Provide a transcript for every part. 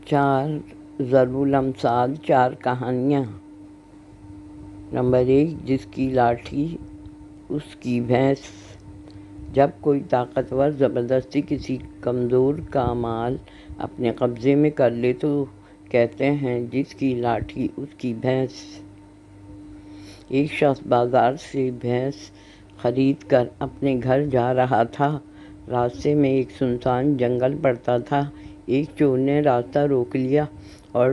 चार ज़रूल अमसाल, चार कहानियाँ। नंबर 1, जिसकी लाठी उसकी भैंस। जब कोई ताकतवर ज़बरदस्ती किसी कमज़ोर का माल अपने कब्ज़े में कर ले तो कहते हैं जिसकी लाठी उसकी भैंस। एक शख्स बाज़ार से भैंस खरीद कर अपने घर जा रहा था। रास्ते में एक सुनसान जंगल पड़ता था। एक चोर ने रास्ता रोक लिया और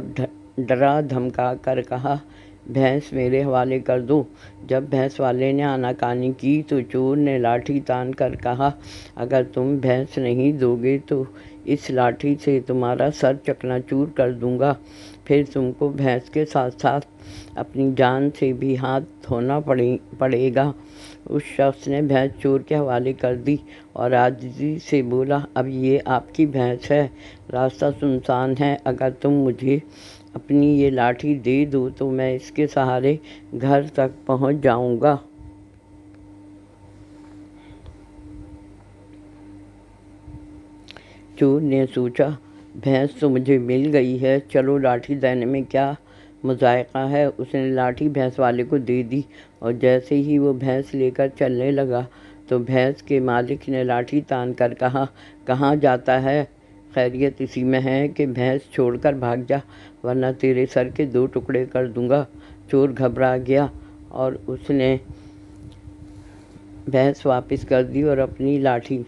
डरा धमका कर कहा, भैंस मेरे हवाले कर दो। जब भैंस वाले ने आनाकानी की तो चोर ने लाठी तान कर कहा, अगर तुम भैंस नहीं दोगे तो इस लाठी से तुम्हारा सर चकनाचूर कर दूंगा। फिर तुमको भैंस के साथ साथ अपनी जान से भी हाथ धोना पड़ेगा। उस शख्स ने भैंस चोर के हवाले कर दी और आजिज़ी से बोला, अब ये आपकी भैंस है, रास्ता सुनसान है, अगर तुम मुझे अपनी ये लाठी दे दो तो मैं इसके सहारे घर तक पहुंच जाऊंगा। चोर ने सोचा, भैंस तो मुझे मिल गई है, चलो लाठी देने में क्या मुज़ायक़ा है। उसने लाठी भैंस वाले को दे दी और जैसे ही वो भैंस लेकर चलने लगा तो भैंस के मालिक ने लाठी तान कर कहा, कहाँ जाता है? खैरियत इसी में है कि भैंस छोड़कर भाग जा, वरना तेरे सर के 2 टुकड़े कर दूंगा। चोर घबरा गया और उसने भैंस वापस कर दी और अपनी लाठी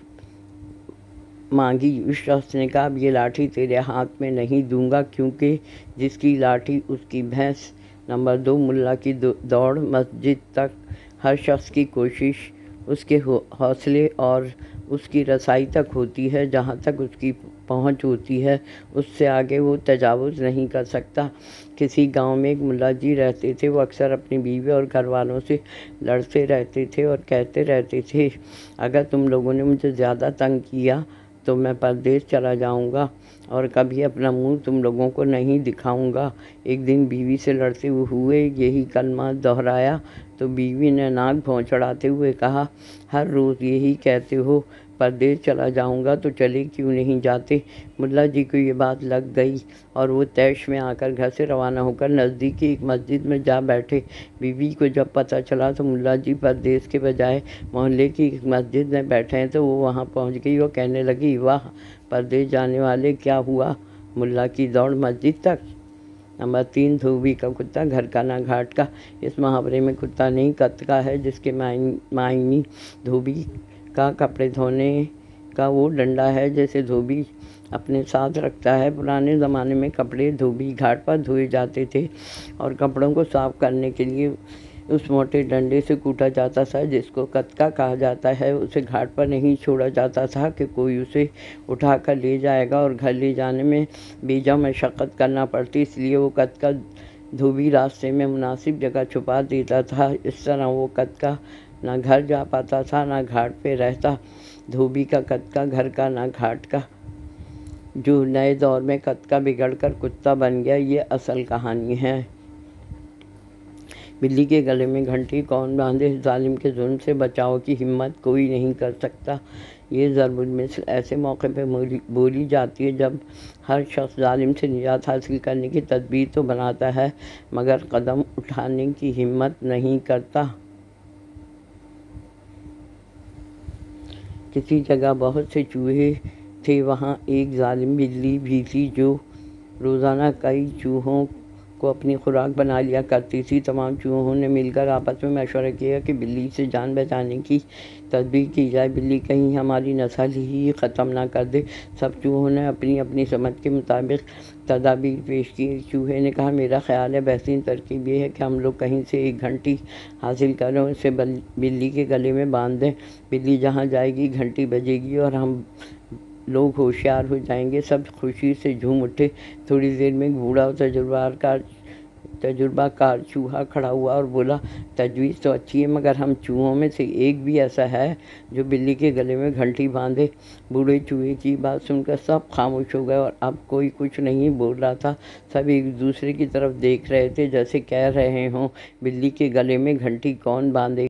मांगी। उस शख्स ने कहा, अब ये लाठी तेरे हाथ में नहीं दूंगा, क्योंकि जिसकी लाठी उसकी भैंस। नंबर 2, मुल्ला की दौड़ मस्जिद तक। हर शख्स की कोशिश उसके हौसले और उसकी रसाई तक होती है। जहाँ तक उसकी पहुँच होती है उससे आगे वो तजावुज़ नहीं कर सकता। किसी गांव में एक मुल्ला जी रहते थे। वो अक्सर अपनी बीवी और घर वालों से लड़ते रहते थे और कहते रहते थे, अगर तुम लोगों ने मुझे ज़्यादा तंग किया तो मैं परदेश चला जाऊंगा और कभी अपना मुंह तुम लोगों को नहीं दिखाऊंगा। एक दिन बीवी से लड़ते हुए यही कलमा दोहराया तो बीवी ने नाक भौंचड़ाते हुए कहा, हर रोज़ यही कहते हो, परदेश चला जाऊंगा तो चले क्यों नहीं जाते। मुल्ला जी को ये बात लग गई और वो तैश में आकर घर से रवाना होकर नज़दीकी एक मस्जिद में जा बैठे। बीवी को जब पता चला तो मुल्ला जी परदेश के बजाय मोहल्ले की एक मस्जिद में बैठे हैं तो वो वहाँ पहुँच गई और कहने लगी, वाह, परदेश जाने वाले, क्या हुआ? मुल्ला की दौड़ मस्जिद तक। नंबर 3, धोबी का कुत्ता, घर का ना घाट का। इस मुहावरे में कुत्ता नहीं कत्त का है, जिसके मायनी धोबी का कपड़े धोने का वो डंडा है जैसे धोबी अपने साथ रखता है। पुराने ज़माने में कपड़े धोबी घाट पर धोए जाते थे और कपड़ों को साफ करने के लिए उस मोटे डंडे से कूटा जाता था जिसको कतका कहा जाता है। उसे घाट पर नहीं छोड़ा जाता था कि कोई उसे उठा कर ले जाएगा और घर ले जाने में बेजा मशक्क़त करना पड़ती, इसलिए वो कतका धोबी रास्ते में मुनासिब जगह छुपा देता था। इस तरह वो कतका ना घर जा पाता था ना घाट पे रहता। धोबी का कतका, घर का ना घाट का। जो नए दौर में कतका बिगड़कर कुत्ता बन गया, ये असल कहानी है। बिल्ली के गले में घंटी कौन बांधे, जालिम के जुल्म से बचाव की हिम्मत कोई नहीं कर सकता। ये ज़रूर मिसल ऐसे मौके पे बोली जाती है जब हर शख्स जालिम से निजात हासिल करने की तदबीर तो बनाता है मगर कदम उठाने की हिम्मत नहीं करता। किसी जगह बहुत से चूहे थे, वहाँ एक जालिम बिल्ली भी थी जो रोज़ाना कई चूहों को अपनी खुराक बना लिया करती थी। तमाम चूहों ने मिलकर आपस में मशवरा किया कि बिल्ली से जान बचाने की तदबीर की जाए, बिल्ली कहीं हमारी नस्ल ही ख़त्म ना कर दे। सब चूहों ने अपनी अपनी समझ के मुताबिक तदाबीर पेश की। चूहे ने कहा, मेरा ख्याल है बेहतरीन तरकीब ये है कि हम लोग कहीं से एक घंटी हासिल करें, उसे बिल्ली के गले में बांध दें। बिल्ली जहाँ जाएगी घंटी बजेगी और हम लोग होशियार हो जाएंगे। सब खुशी से झूम उठे। थोड़ी देर में बूढ़ा और तजुर्बाकार चूहा खड़ा हुआ और बोला, तजवीज़ तो अच्छी है मगर हम चूहों में से एक भी ऐसा है जो बिल्ली के गले में घंटी बांधे। बूढ़े चूहे की बात सुनकर सब खामोश हो गए और अब कोई कुछ नहीं बोल रहा था। सब एक दूसरे की तरफ देख रहे थे जैसे कह रहे हों, बिल्ली के गले में घंटी कौन बांधे।